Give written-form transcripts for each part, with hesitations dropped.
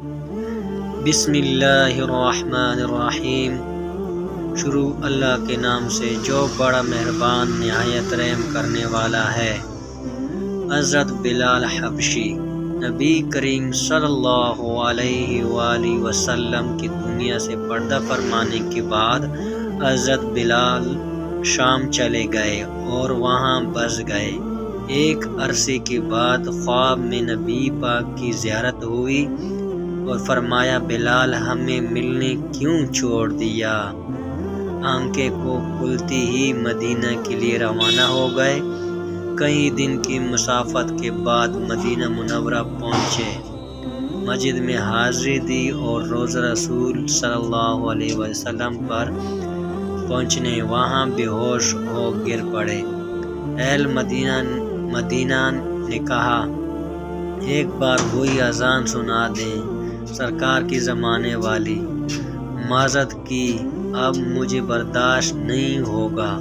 بسم اللہ الرحمن الرحیم۔ شروع اللہ کے نام سے جو بڑا مہربان نہایت رحم کرنے والا ہے۔ حضرت بلال حبشی نبی کریم صلی اللہ علیہ وآلہ وسلم کی دنیا سے پردہ فرمانے کے بعد حضرت بلال شام چلے گئے اور وہاں بس گئے۔ ایک عرصے کے بعد خواب میں نبی پاک کی زیارت ہوئی اور فرمایا بلال ہمیں ملنے کیوں چھوڑ دیا؟ آنکھیں کو کھلتی ہی مدینہ کے لیے روانہ ہو گئے۔ کئی دن کی مسافت کے بعد مدینہ منورہ پہنچے، مسجد میں حاضری دی اور روزہ رسول صلی اللہ علیہ وسلم پر پہنچنے وہاں بے ہوش ہو گر پڑے۔ اہل مدینہ نے کہا ایک بار وہی اذان سنا دیں، سرکار کی زمانے والی معذرت کی، اب مجھے برداشت نہیں ہوگا۔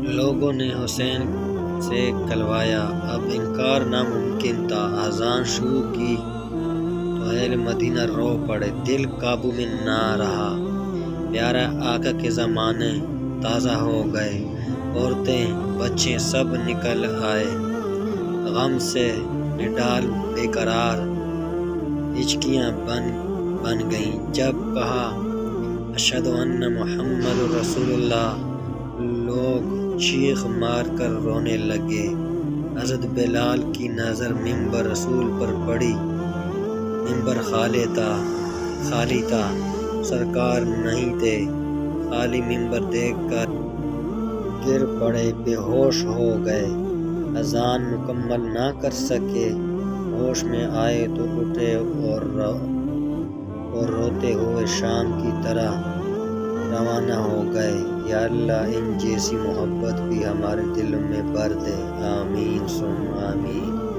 لوگوں نے حسین سے کہلوایا، اب انکار ناممکن تھا۔ اذان شروع کی تو اہل مدینہ رو پڑے، دل قابو میں نہ رہا۔ پیارا آقا کے زمانے تازہ ہو گئے، عورتیں بچے سب نکل آئے، غم سے نڈال بے قرار ہچکیاں بن گئیں۔ جب کہا اشہد ان محمد رسول اللہ، لوگ چیخ مار کر رونے لگے۔ حضرت بلال کی نظر ممبر رسول پر پڑی، ممبر خالی تھا، سرکار نہیں تھے۔ خالی ممبر دیکھ کر گر پڑے، بے ہوش ہو گئے، اذان مکمل نہ کر سکے۔ ہوش میں آئے تو اٹھے اور روتے ہوئے شام کی طرح روانہ ہو گئے۔ یا اللہ ان جیسی محبت بھی ہمارے دلوں میں بھر دے، آمین ثم آمین۔